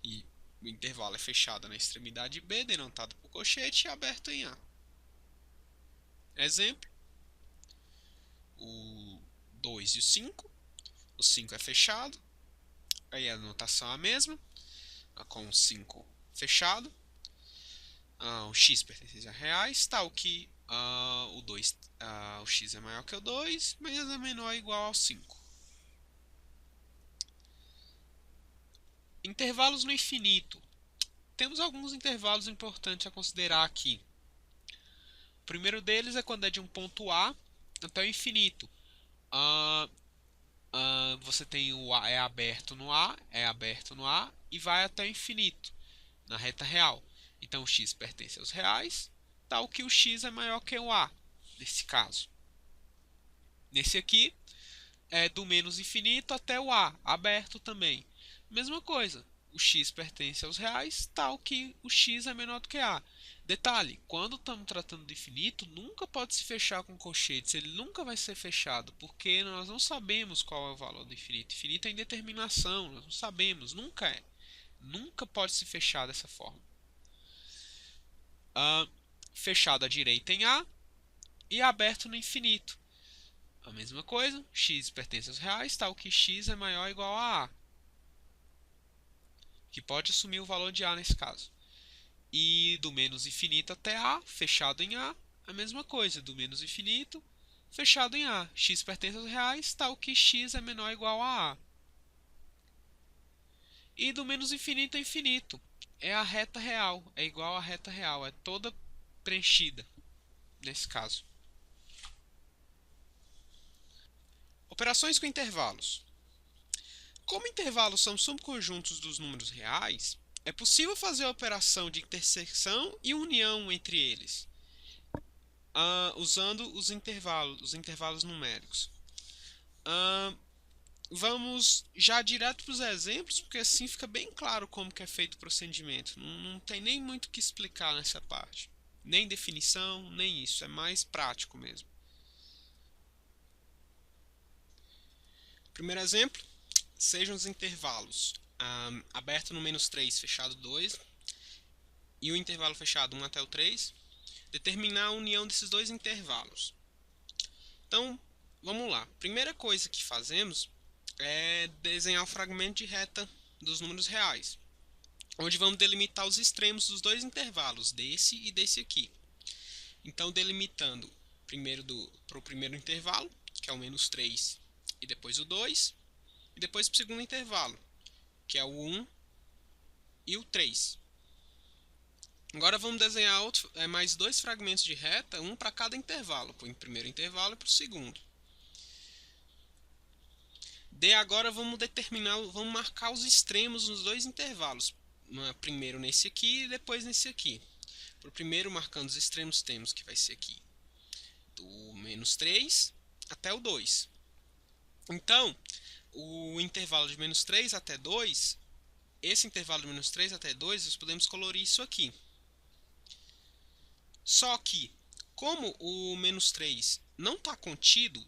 E o intervalo é fechado na extremidade B, denotado por colchete, e aberto em A. Exemplo, o 2 e o 5. O 5 é fechado, aí a notação é a mesma, com o 5 fechado. O x pertence a reais, tal que o x é maior que o 2, mas é menor ou igual ao 5. Intervalos no infinito. Temos alguns intervalos importantes a considerar aqui. O primeiro deles é quando é de um ponto A até o infinito. Você tem o A é aberto no A e vai até o infinito, na reta real. Então o x pertence aos reais, tal que o x é maior que o A, nesse caso. Nesse aqui, é do menos infinito até o A, aberto também. Mesma coisa, o x pertence aos reais, tal que o x é menor do que A. Detalhe, quando estamos tratando de infinito, nunca pode se fechar com colchetes, ele nunca vai ser fechado, porque nós não sabemos qual é o valor do infinito. Infinito é indeterminação, nós não sabemos, nunca é. Nunca pode se fechar dessa forma. Fechado à direita em A e aberto no infinito. A mesma coisa, x pertence aos reais, tal que x é maior ou igual a A, que pode assumir o valor de A nesse caso. E do menos infinito até A, fechado em A mesma coisa, do menos infinito, fechado em A. X pertence aos reais, tal que x é menor ou igual a A. E do menos infinito a infinito, é a reta real, é igual à reta real, é toda preenchida, nesse caso. Operações com intervalos. Como intervalos são subconjuntos dos números reais, é possível fazer a operação de interseção e união entre eles, usando os intervalos numéricos. Vamos já direto para os exemplos, porque assim fica bem claro como que é feito o procedimento. Não tem nem muito o que explicar nessa parte. Nem definição, nem isso. É mais prático mesmo. Primeiro exemplo, sejam os intervalos aberto no -3, fechado 2, e o intervalo fechado 1 até o 3, determinar a união desses dois intervalos. Então, vamos lá. Primeira coisa que fazemos é desenhar o fragmento de reta dos números reais, onde vamos delimitar os extremos dos dois intervalos, desse e desse aqui. Então, delimitando primeiro para o primeiro intervalo, que é o -3, e depois o 2, e depois para o segundo intervalo, que é o 1 e o 3. Agora vamos desenhar mais dois fragmentos de reta, um para cada intervalo, para o primeiro intervalo e para o segundo. Agora vamos marcar os extremos nos dois intervalos, primeiro nesse aqui e depois nesse aqui. Para o primeiro, marcando os extremos, temos que vai ser aqui do -3 até o 2. Então, o intervalo de -3 até 2, esse intervalo de -3 até 2, nós podemos colorir isso aqui. Só que, como o -3 não está contido,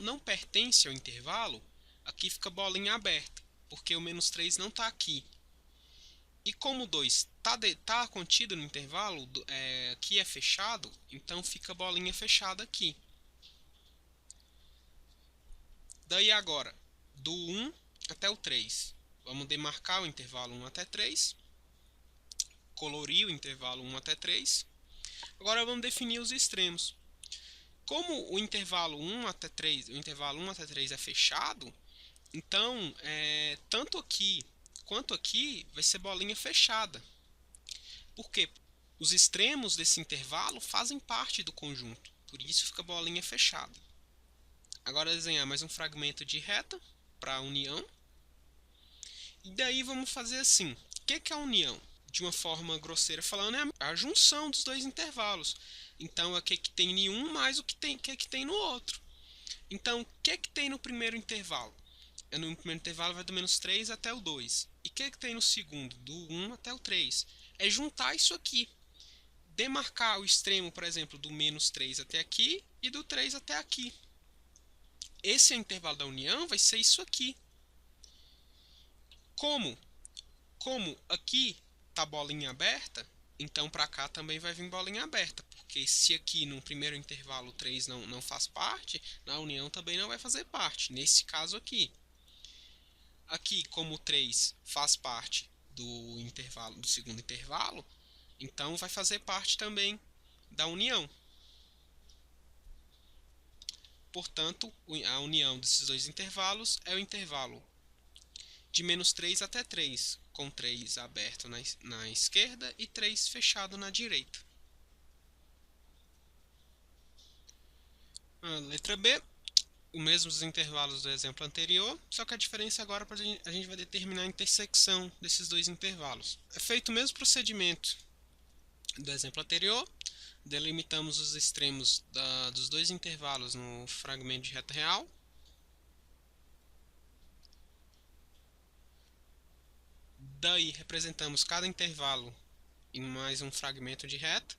não pertence ao intervalo, aqui fica bolinha aberta, porque o -3 não está aqui. E como o 2 está contido no intervalo, aqui é fechado, então fica bolinha fechada aqui. Daí agora, do 1 até o 3, vamos demarcar o intervalo 1 até 3, colorir o intervalo 1 até 3. Agora vamos definir os extremos. Como o intervalo 1 até 3, é fechado, então tanto aqui quanto aqui vai ser bolinha fechada. Porque os extremos desse intervalo fazem parte do conjunto, por isso fica bolinha fechada. Agora desenhar mais um fragmento de reta para a união. E daí vamos fazer assim. O que é a união? De uma forma grosseira falando, é a junção dos dois intervalos. Então, o que tem em um mais o que tem no outro. Então, o que tem no primeiro intervalo? No primeiro intervalo vai do -3 até o 2. E o que tem no segundo? Do 1 até o 3. É juntar isso aqui. Demarcar o extremo, por exemplo, do -3 até aqui e do 3 até aqui. Esse intervalo da união vai ser isso aqui. Como aqui está bolinha aberta, então para cá também vai vir bolinha aberta. Porque se aqui no primeiro intervalo 3 não faz parte, na união também não vai fazer parte. Nesse caso aqui. Aqui, como o 3 faz parte do segundo intervalo, então vai fazer parte também da união. Portanto, a união desses dois intervalos é o intervalo de -3 até 3, com 3 aberto na esquerda e 3 fechado na direita. A letra B, os mesmos intervalos do exemplo anterior, só que a diferença agora a gente vai determinar a intersecção desses dois intervalos. É feito o mesmo procedimento do exemplo anterior, delimitamos os extremos dos dois intervalos no fragmento de reta real. Daí representamos cada intervalo em mais um fragmento de reta.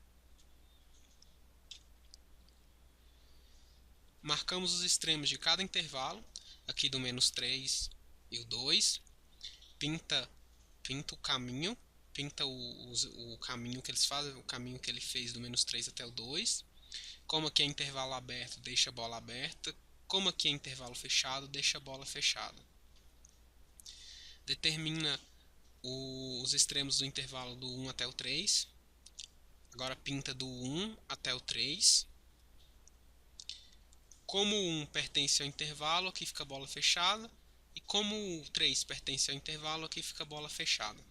Marcamos os extremos de cada intervalo, aqui do -3 e o 2. Pinta o caminho. Pinta o caminho que eles fazem, o caminho que ele fez do -3 até o 2. Como aqui é intervalo aberto, deixa a bola aberta. Como aqui é intervalo fechado, deixa a bola fechada. Determina os extremos do intervalo do 1 até o 3. Agora pinta do 1 até o 3. Como o 1 pertence ao intervalo, aqui fica a bola fechada. E como o 3 pertence ao intervalo, aqui fica a bola fechada.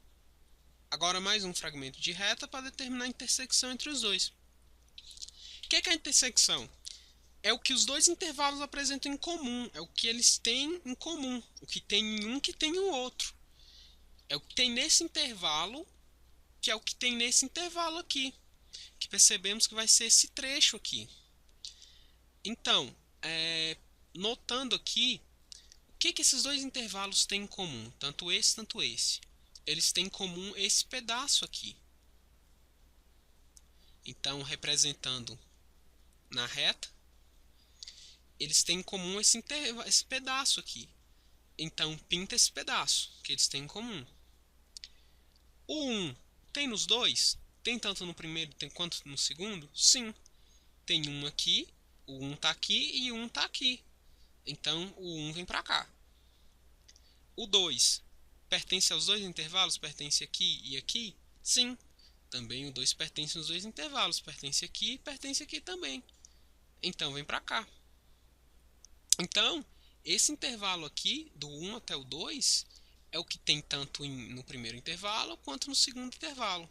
Agora mais um fragmento de reta para determinar a intersecção entre os dois. O que é a intersecção? É o que os dois intervalos apresentam em comum. É o que eles têm em comum. O que tem em um que tem no outro. É o que tem nesse intervalo, que é o que tem nesse intervalo aqui. Que percebemos que vai ser esse trecho aqui. Então, notando aqui, o que esses dois intervalos têm em comum? Tanto esse, tanto esse. Eles têm em comum esse pedaço aqui. Então, representando na reta, eles têm em comum esse pedaço aqui. Então pinta esse pedaço que eles têm em comum. O 1 tem nos dois? Tem tanto no primeiro quanto no segundo? Sim. Tem um aqui, o 1 está aqui e o 1 está aqui. Então o 1 vem para cá. O 2 pertence aos dois intervalos? Pertence aqui e aqui? Sim. Também o 2 pertence aos dois intervalos. Pertence aqui e pertence aqui também. Então vem para cá. Então, esse intervalo aqui, do 1 até o 2, é o que tem tanto no primeiro intervalo quanto no segundo intervalo.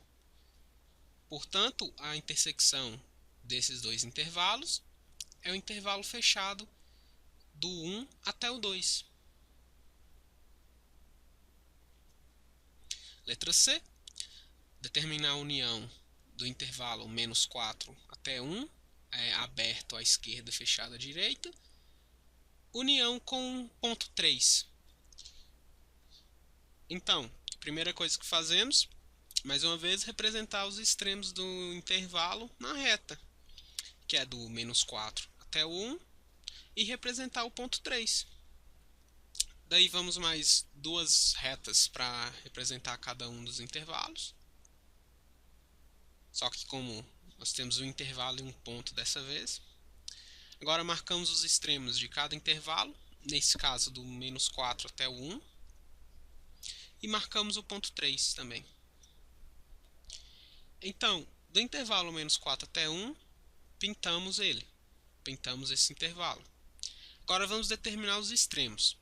Portanto, a intersecção desses dois intervalos é o intervalo fechado do 1 até o 2. Letra C. Determinar a união do intervalo menos 4 até 1, aberto à esquerda, fechado à direita. União com ponto 3. Então, a primeira coisa que fazemos, mais uma vez, representar os extremos do intervalo na reta, que é do menos 4 até o 1, e representar o ponto 3. Daí vamos mais duas retas para representar cada um dos intervalos. Só que como nós temos um intervalo e um ponto dessa vez. Agora marcamos os extremos de cada intervalo, nesse caso do menos 4 até o 1. E marcamos o ponto 3 também. Então, do intervalo menos 4 até 1, pintamos ele. Pintamos esse intervalo. Agora vamos determinar os extremos.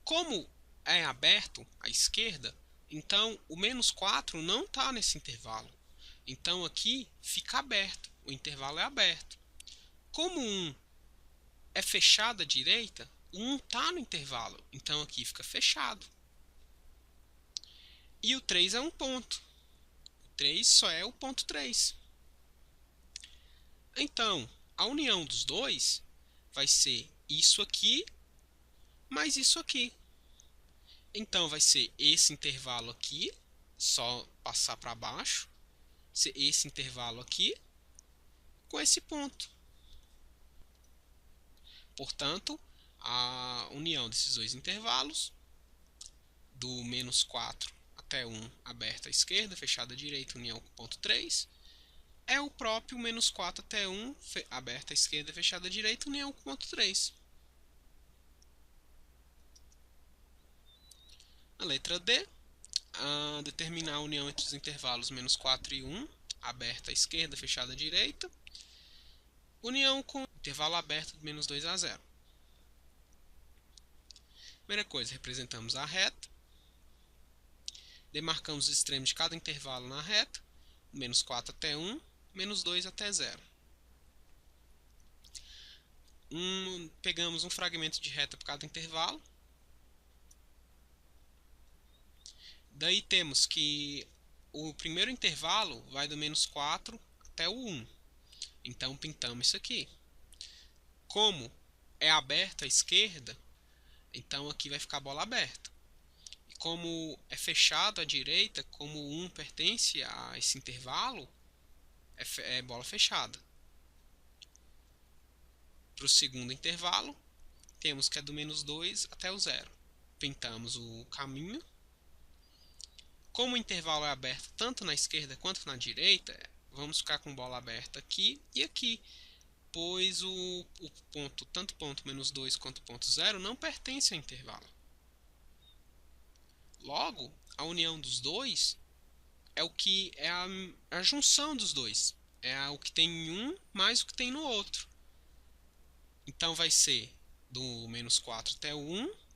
Como é aberto à esquerda, então o menos 4 não está nesse intervalo. Então aqui fica aberto, o intervalo é aberto. Como 1 é fechado à direita, o 1 está no intervalo, então aqui fica fechado. E o 3 é um ponto. O 3 só é o ponto 3. Então, a união dos dois vai ser isso aqui mais isso aqui. Então vai ser esse intervalo aqui, só passar para baixo, ser esse intervalo aqui com esse ponto. Portanto, a união desses dois intervalos, do menos 4 até 1 aberto à esquerda, fechado à direita, união com ponto 3, é o próprio menos 4 até 1 aberto à esquerda, fechado à direita, união com ponto 3. A letra D, determinar a união entre os intervalos menos 4 e 1, aberto à esquerda, fechado à direita, união com intervalo aberto de menos 2 a 0. Primeira coisa, representamos a reta, demarcamos os extremos de cada intervalo na reta, menos 4 até 1, menos 2 até 0. Pegamos um fragmento de reta por cada intervalo. Daí temos que o primeiro intervalo vai do menos 4 até o 1. Então pintamos isso aqui. Como é aberto à esquerda, então aqui vai ficar bola aberta. E como é fechado à direita, como o 1 pertence a esse intervalo, é bola fechada. Para o segundo intervalo, temos que é do menos 2 até o 0. Pintamos o caminho. Como o intervalo é aberto tanto na esquerda quanto na direita, vamos ficar com bola aberta aqui e aqui, pois o ponto, tanto ponto menos 2 quanto ponto 0 não pertence ao intervalo. Logo, a união dos dois é o que é a junção dos dois. É o que tem em um mais o que tem no outro. Então vai ser do menos 4 até o 1,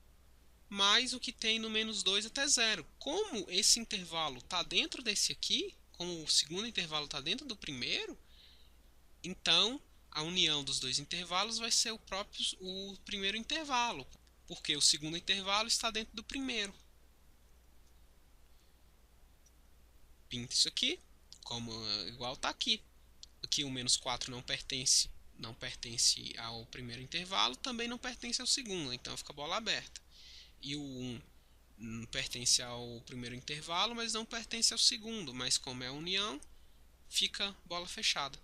mais o que tem no menos 2 até 0. Como esse intervalo está dentro desse aqui, como o segundo intervalo está dentro do primeiro, então a união dos dois intervalos vai ser o primeiro intervalo, porque o segundo intervalo está dentro do primeiro. Pinta isso aqui, como igual está aqui. Aqui o menos 4 não pertence ao primeiro intervalo, também não pertence ao segundo, então fica bola aberta. E o 1 pertence ao primeiro intervalo, mas não pertence ao segundo, mas como é a união, fica bola fechada.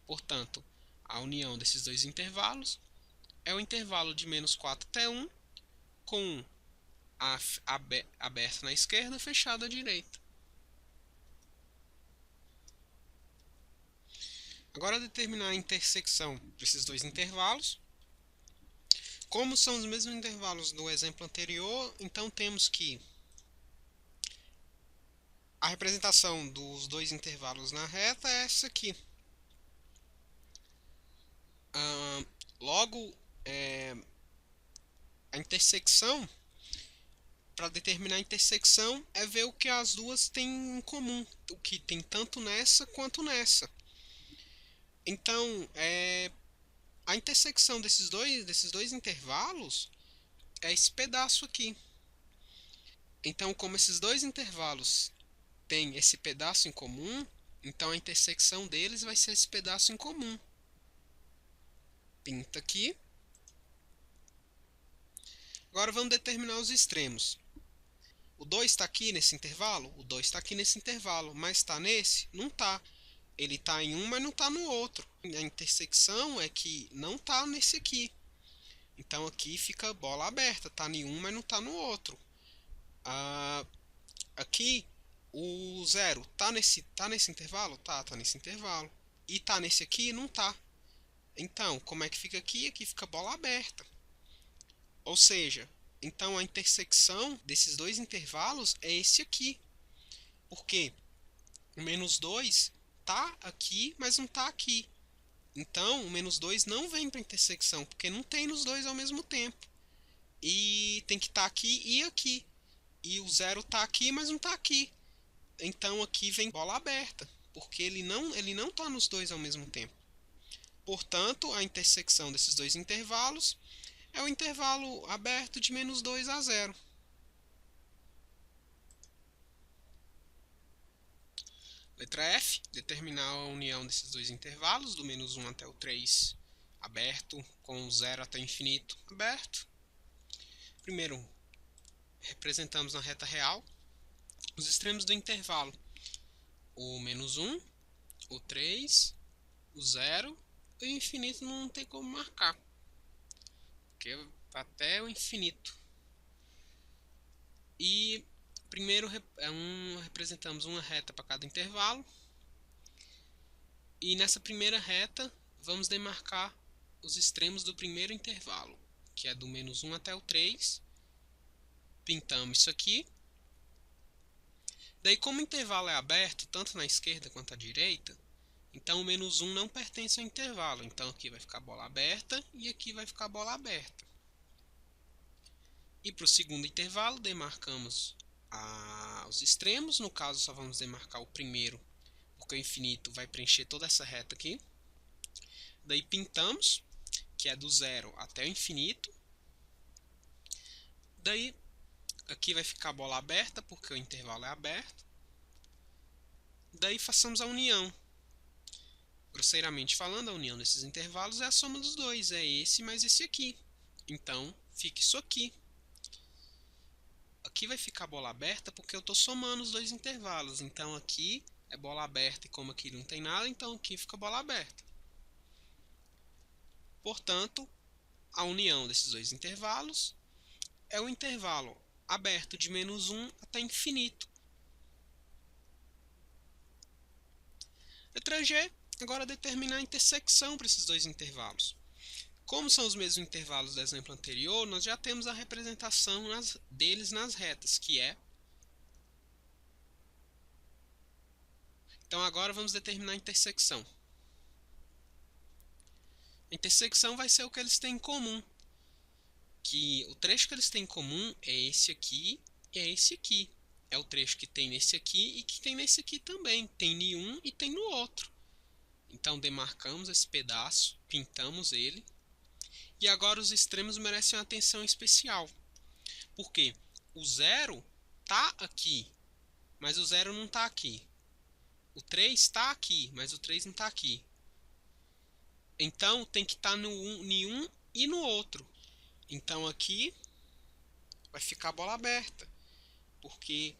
Portanto, a união desses dois intervalos é o intervalo de menos 4 até 1, com aberto na esquerda, fechado à direita. Agora determinar a intersecção desses dois intervalos. Como são os mesmos intervalos do exemplo anterior, então temos que a representação dos dois intervalos na reta é essa aqui. Logo, a intersecção, para determinar a intersecção, é ver o que as duas têm em comum, o que tem tanto nessa quanto nessa. Então, a intersecção desses dois intervalos é esse pedaço aqui. Então, como esses dois intervalos têm esse pedaço em comum, então a intersecção deles vai ser esse pedaço em comum. Pinta aqui. Agora vamos determinar os extremos. O 2 está aqui nesse intervalo? O 2 está aqui nesse intervalo, mas está nesse? Não está. Ele está em um, mas não está no outro. A intersecção é que não está nesse aqui. Então aqui fica bola aberta. Está em um, mas não está no outro. Aqui o 0 está nesse intervalo? Tá nesse intervalo. E está nesse aqui? Não está. Então, como é que fica aqui? Aqui fica bola aberta. Ou seja, então a intersecção desses dois intervalos é esse aqui. Porque o menos 2 está aqui, mas não está aqui. Então, o menos 2 não vem para a intersecção, porque não tem nos dois ao mesmo tempo. E tem que estar aqui e aqui. E o 0 está aqui, mas não está aqui. Então, aqui vem bola aberta, porque ele não está nos dois ao mesmo tempo. Portanto, a intersecção desses dois intervalos é o intervalo aberto de menos 2 a 0. Letra F, determinar a união desses dois intervalos, do menos 1 até o 3 aberto, com o 0 até o infinito aberto. Primeiro, representamos na reta real os extremos do intervalo. O menos 1, o 3, o 0 e o infinito não tem como marcar, porque vai até o infinito. E primeiro representamos uma reta para cada intervalo. E nessa primeira reta, vamos demarcar os extremos do primeiro intervalo, que é do menos 1 até o 3. Pintamos isso aqui. Daí, como o intervalo é aberto, tanto na esquerda quanto à direita, então o menos 1 não pertence ao intervalo. Então aqui vai ficar bola aberta e aqui vai ficar bola aberta. E para o segundo intervalo, demarcamos os extremos. No caso, só vamos demarcar o primeiro, porque o infinito vai preencher toda essa reta aqui. Daí pintamos, que é do 0 até o infinito. Daí aqui vai ficar bola aberta, porque o intervalo é aberto. Daí façamos a união. Grosseiramente falando, a união desses intervalos é a soma dos dois. É esse mais esse aqui. Então, fica isso aqui. Aqui vai ficar bola aberta porque eu estou somando os dois intervalos. Então aqui é bola aberta e como aqui não tem nada, então aqui fica bola aberta. Portanto, a união desses dois intervalos é o intervalo aberto de menos 1 até infinito. Letra G, agora determinar a intersecção para esses dois intervalos. Como são os mesmos intervalos do exemplo anterior, nós já temos a representação deles nas retas, que é... Então agora vamos determinar a intersecção. A intersecção vai ser o que eles têm em comum. Que o trecho que eles têm em comum é esse aqui e é esse aqui. É o trecho que tem nesse aqui e que tem nesse aqui também. Tem em um e tem no outro. Então demarcamos esse pedaço, pintamos ele. E agora os extremos merecem uma atenção especial. Porque o 0 está aqui, mas o 0 não está aqui. O 3 está aqui, mas o 3 não está aqui. Então tem que estar em um e no outro. Então aqui vai ficar a bola aberta, porque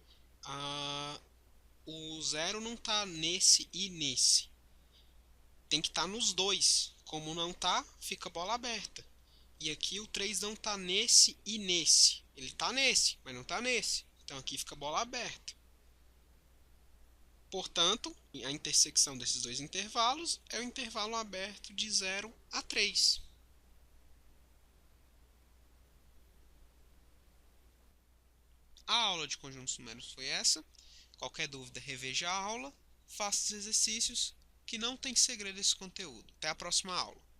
o 0 não está nesse e nesse. Tem que estar nos dois. Como não está, fica a bola aberta. e aqui o 3 não está nesse e nesse. Ele está nesse, mas não está nesse. Então aqui fica bola aberta. Portanto, a intersecção desses dois intervalos é o intervalo aberto de 0 a 3. A aula de conjuntos numéricos foi essa. Qualquer dúvida, reveja a aula, faça os exercícios, que não tem segredo esse conteúdo. Até a próxima aula.